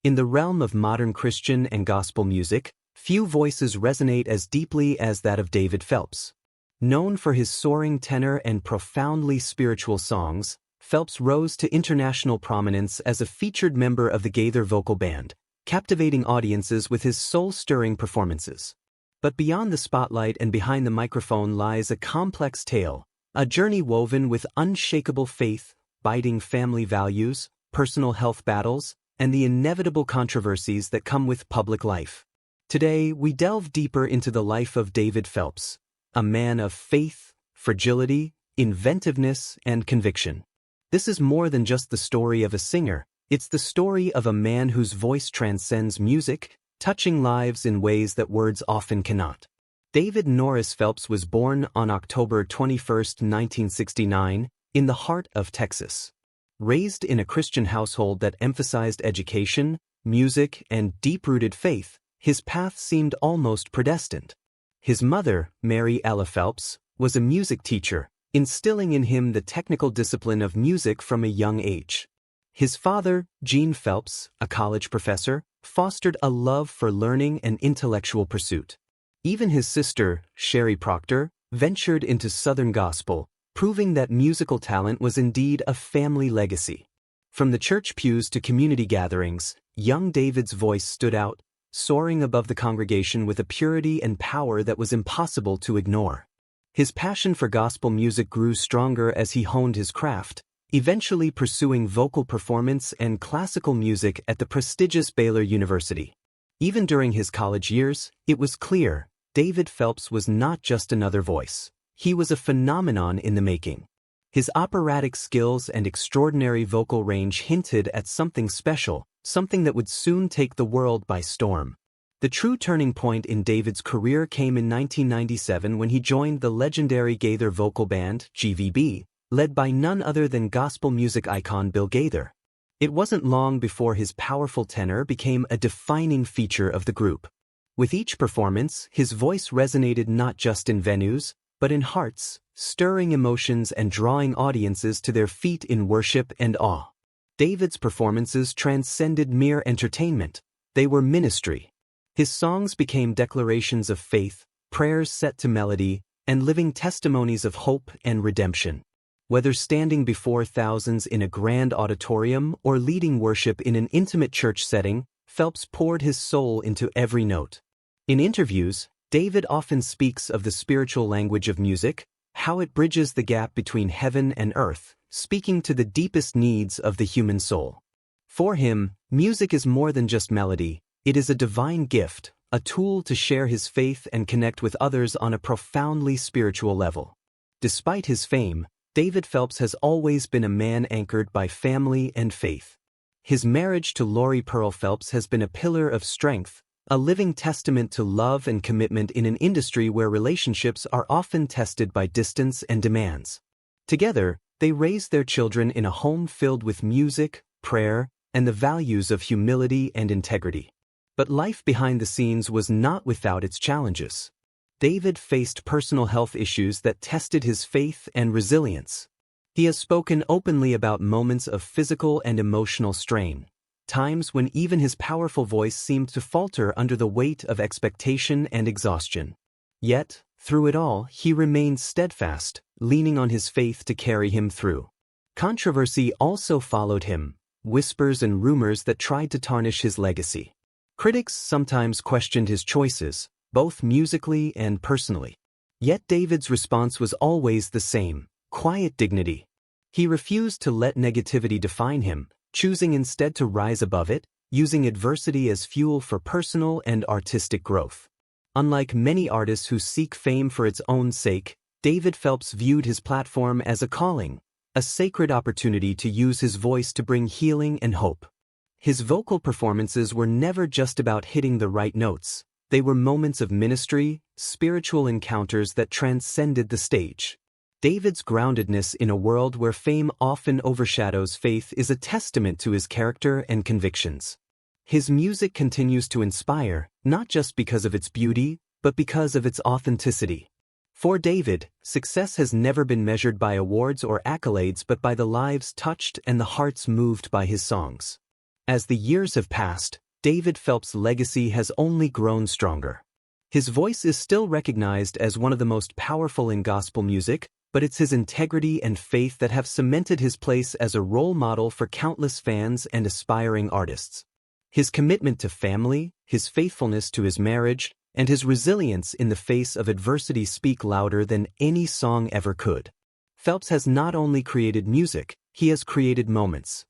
In the realm of modern Christian and gospel music, few voices resonate as deeply as that of David Phelps. Known for his soaring tenor and profoundly spiritual songs, Phelps rose to international prominence as a featured member of the Gaither vocal band, captivating audiences with his soul-stirring performances. But beyond the spotlight and behind the microphone lies a complex tale, a journey woven with unshakable faith, biting family values, personal health battles, and the inevitable controversies that come with public life. Today, we delve deeper into the life of David Phelps, a man of faith, fragility, inventiveness, and conviction. This is more than just the story of a singer, it's the story of a man whose voice transcends music, touching lives in ways that words often cannot. David Norris Phelps was born on October 21, 1969, in the heart of Texas. Raised in a Christian household that emphasized education, music, and deep-rooted faith, his path seemed almost predestined. His mother, Mary Ella Phelps, was a music teacher, instilling in him the technical discipline of music from a young age. His father, Gene Phelps, a college professor, fostered a love for learning and intellectual pursuit. Even his sister, Sherry Proctor, ventured into Southern gospel, proving that musical talent was indeed a family legacy. From the church pews to community gatherings, young David's voice stood out, soaring above the congregation with a purity and power that was impossible to ignore. His passion for gospel music grew stronger as he honed his craft, eventually pursuing vocal performance and classical music at the prestigious Baylor University. Even during his college years, it was clear David Phelps was not just another voice. He was a phenomenon in the making. His operatic skills and extraordinary vocal range hinted at something special, something that would soon take the world by storm. The true turning point in David's career came in 1997 when he joined the legendary Gaither vocal band, GVB, led by none other than gospel music icon Bill Gaither. It wasn't long before his powerful tenor became a defining feature of the group. With each performance, his voice resonated not just in venues, but in hearts, stirring emotions and drawing audiences to their feet in worship and awe. David's performances transcended mere entertainment. They were ministry. His songs became declarations of faith, prayers set to melody, and living testimonies of hope and redemption. Whether standing before thousands in a grand auditorium or leading worship in an intimate church setting, Phelps poured his soul into every note. In interviews, David often speaks of the spiritual language of music, how it bridges the gap between heaven and earth, speaking to the deepest needs of the human soul. For him, music is more than just melody, it is a divine gift, a tool to share his faith and connect with others on a profoundly spiritual level. Despite his fame, David Phelps has always been a man anchored by family and faith. His marriage to Lori Pearl Phelps has been a pillar of strength, a living testament to love and commitment in an industry where relationships are often tested by distance and demands. Together, they raised their children in a home filled with music, prayer, and the values of humility and integrity. But life behind the scenes was not without its challenges. David faced personal health issues that tested his faith and resilience. He has spoken openly about moments of physical and emotional strain, times when even his powerful voice seemed to falter under the weight of expectation and exhaustion. Yet, through it all, he remained steadfast, leaning on his faith to carry him through. Controversy also followed him, whispers and rumors that tried to tarnish his legacy. Critics sometimes questioned his choices, both musically and personally. Yet David's response was always the same: quiet dignity. He refused to let negativity define him, choosing instead to rise above it, using adversity as fuel for personal and artistic growth. Unlike many artists who seek fame for its own sake, David Phelps viewed his platform as a calling, a sacred opportunity to use his voice to bring healing and hope. His vocal performances were never just about hitting the right notes. They were moments of ministry, spiritual encounters that transcended the stage. David's groundedness in a world where fame often overshadows faith is a testament to his character and convictions. His music continues to inspire, not just because of its beauty, but because of its authenticity. For David, success has never been measured by awards or accolades but by the lives touched and the hearts moved by his songs. As the years have passed, David Phelps' legacy has only grown stronger. His voice is still recognized as one of the most powerful in gospel music, but it's his integrity and faith that have cemented his place as a role model for countless fans and aspiring artists. His commitment to family, his faithfulness to his marriage, and his resilience in the face of adversity speak louder than any song ever could. Phelps has not only created music, he has created moments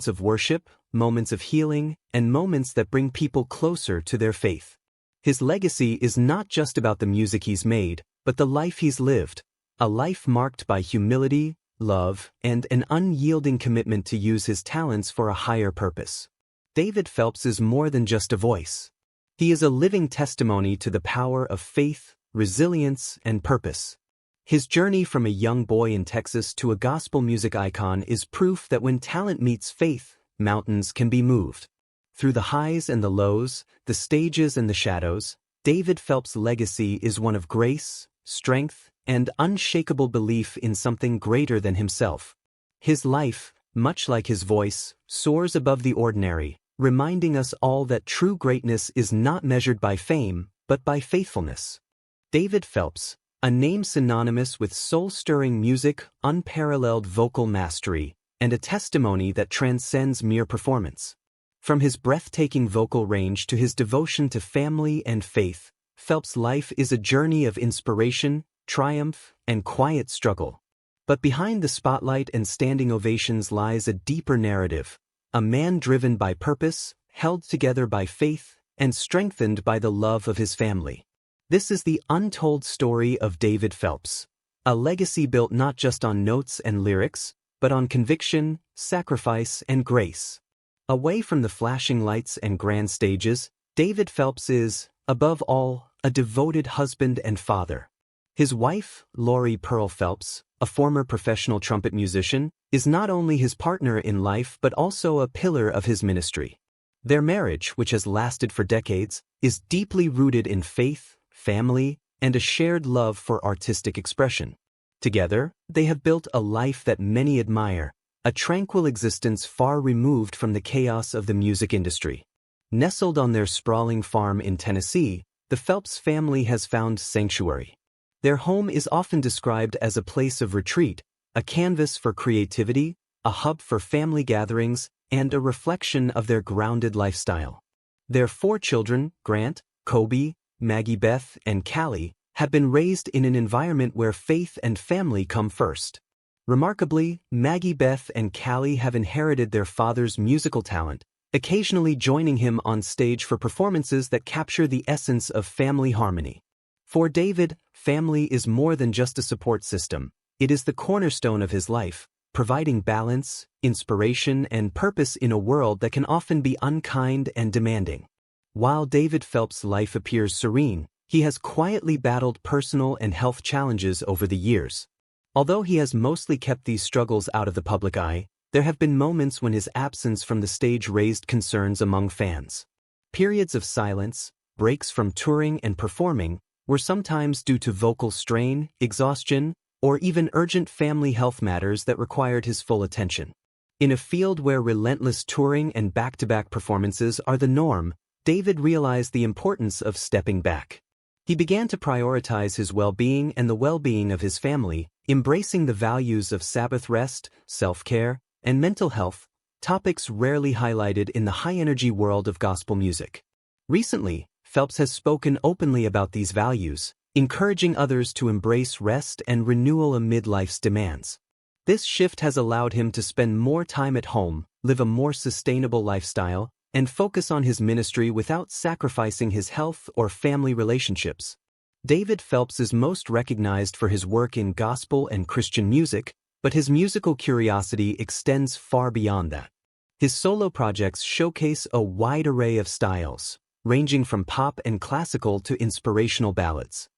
of worship, moments of healing, and moments that bring people closer to their faith. His legacy is not just about the music he's made, but the life he's lived, a life marked by humility, love, and an unyielding commitment to use his talents for a higher purpose. David Phelps is more than just a voice. He is a living testimony to the power of faith, resilience, and purpose. His journey from a young boy in Texas to a gospel music icon is proof that when talent meets faith, mountains can be moved. Through the highs and the lows, the stages and the shadows, David Phelps' legacy is one of grace, strength, and unshakable belief in something greater than himself. His life, much like his voice, soars above the ordinary, reminding us all that true greatness is not measured by fame, but by faithfulness. David Phelps, a name synonymous with soul-stirring music, unparalleled vocal mastery, and a testimony that transcends mere performance. From his breathtaking vocal range to his devotion to family and faith, Phelps' life is a journey of inspiration, triumph, and quiet struggle. But behind the spotlight and standing ovations lies a deeper narrative, a man driven by purpose, held together by faith, and strengthened by the love of his family. This is the untold story of David Phelps, a legacy built not just on notes and lyrics, but on conviction, sacrifice, and grace. Away from the flashing lights and grand stages, David Phelps is, above all, a devoted husband and father. His wife, Lori Pearl Phelps, a former professional trumpet musician, is not only his partner in life but also a pillar of his ministry. Their marriage, which has lasted for decades, is deeply rooted in faith, family, and a shared love for artistic expression. Together, they have built a life that many admire, a tranquil existence far removed from the chaos of the music industry. Nestled on their sprawling farm in Tennessee, the Phelps family has found sanctuary. Their home is often described as a place of retreat, a canvas for creativity, a hub for family gatherings, and a reflection of their grounded lifestyle. Their 4 children, Grant, Kobe, Maggie Beth, and Callie, have been raised in an environment where faith and family come first. Remarkably, Maggie Beth and Callie have inherited their father's musical talent, occasionally joining him on stage for performances that capture the essence of family harmony. For David, family is more than just a support system. It is the cornerstone of his life, providing balance, inspiration, and purpose in a world that can often be unkind and demanding. While David Phelps' life appears serene, he has quietly battled personal and health challenges over the years. Although he has mostly kept these struggles out of the public eye, there have been moments when his absence from the stage raised concerns among fans. Periods of silence, breaks from touring and performing, were sometimes due to vocal strain, exhaustion, or even urgent family health matters that required his full attention. In a field where relentless touring and back-to-back performances are the norm, David realized the importance of stepping back. He began to prioritize his well-being and the well-being of his family, embracing the values of Sabbath rest, self-care, and mental health, topics rarely highlighted in the high-energy world of gospel music. Recently, Phelps has spoken openly about these values, encouraging others to embrace rest and renewal amid life's demands. This shift has allowed him to spend more time at home, live a more sustainable lifestyle, and focus on his ministry without sacrificing his health or family relationships. David Phelps is most recognized for his work in gospel and Christian music, but his musical curiosity extends far beyond that. His solo projects showcase a wide array of styles, ranging from pop and classical to inspirational ballads.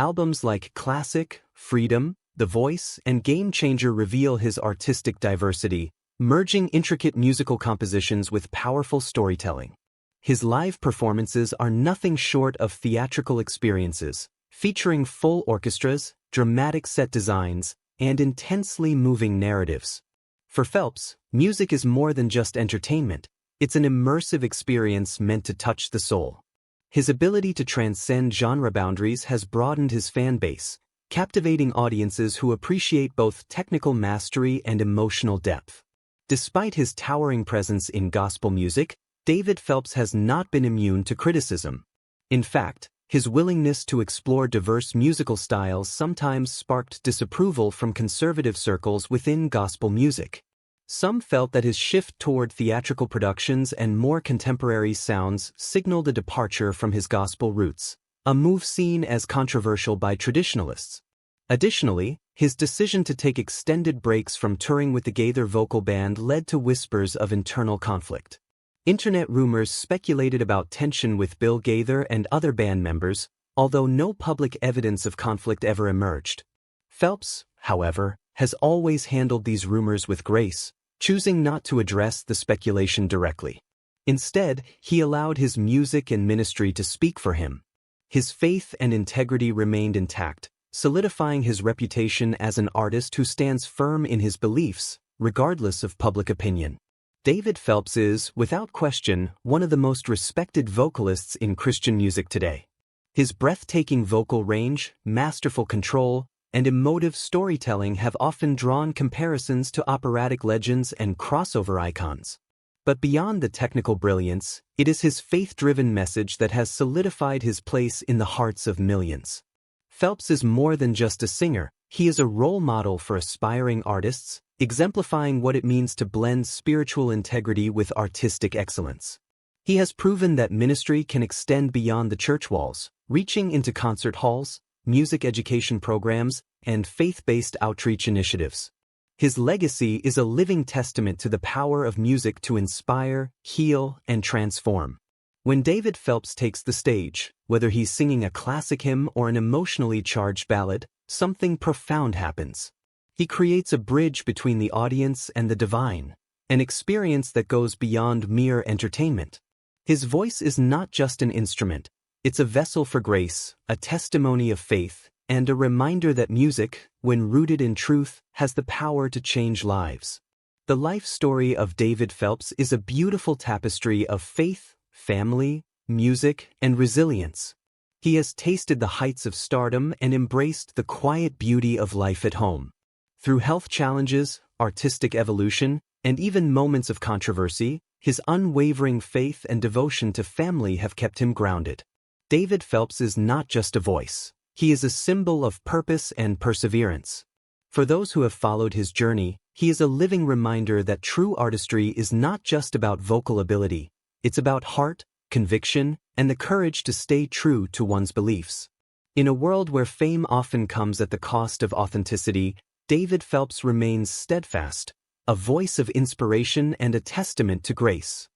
Albums like Classic, Freedom, The Voice, and Game Changer reveal his artistic diversity, merging intricate musical compositions with powerful storytelling. His live performances are nothing short of theatrical experiences, featuring full orchestras, dramatic set designs, and intensely moving narratives. For Phelps, music is more than just entertainment, It's an immersive experience meant to touch the soul. His ability to transcend genre boundaries has broadened his fan base, captivating audiences who appreciate both technical mastery and emotional depth. Despite his towering presence in gospel music, David Phelps has not been immune to criticism. In fact, his willingness to explore diverse musical styles sometimes sparked disapproval from conservative circles within gospel music. Some felt that his shift toward theatrical productions and more contemporary sounds signaled a departure from his gospel roots, a move seen as controversial by traditionalists. Additionally, his decision to take extended breaks from touring with the Gaither vocal band led to whispers of internal conflict. Internet rumors speculated about tension with Bill Gaither and other band members, although no public evidence of conflict ever emerged. Phelps, however, has always handled these rumors with grace, choosing not to address the speculation directly. Instead, he allowed his music and ministry to speak for him. His faith and integrity remained intact, solidifying his reputation as an artist who stands firm in his beliefs, regardless of public opinion. David Phelps is, without question, one of the most respected vocalists in Christian music today. His breathtaking vocal range, masterful control, and emotive storytelling have often drawn comparisons to operatic legends and crossover icons. But beyond the technical brilliance, it is his faith-driven message that has solidified his place in the hearts of millions. Phelps is more than just a singer, he is a role model for aspiring artists, exemplifying what it means to blend spiritual integrity with artistic excellence. He has proven that ministry can extend beyond the church walls, reaching into concert halls, music education programs, and faith-based outreach initiatives. His legacy is a living testament to the power of music to inspire, heal, and transform. When David Phelps takes the stage, whether he's singing a classic hymn or an emotionally charged ballad, something profound happens. He creates a bridge between the audience and the divine, an experience that goes beyond mere entertainment. His voice is not just an instrument, it's a vessel for grace, a testimony of faith, and a reminder that music, when rooted in truth, has the power to change lives. The life story of David Phelps is a beautiful tapestry of faith, family, music, and resilience. He has tasted the heights of stardom and embraced the quiet beauty of life at home. Through health challenges, artistic evolution, and even moments of controversy, his unwavering faith and devotion to family have kept him grounded. David Phelps is not just a voice. He is a symbol of purpose and perseverance. For those who have followed his journey, he is a living reminder that true artistry is not just about vocal ability, it's about heart, conviction, and the courage to stay true to one's beliefs. In a world where fame often comes at the cost of authenticity, David Phelps remains steadfast, a voice of inspiration and a testament to grace.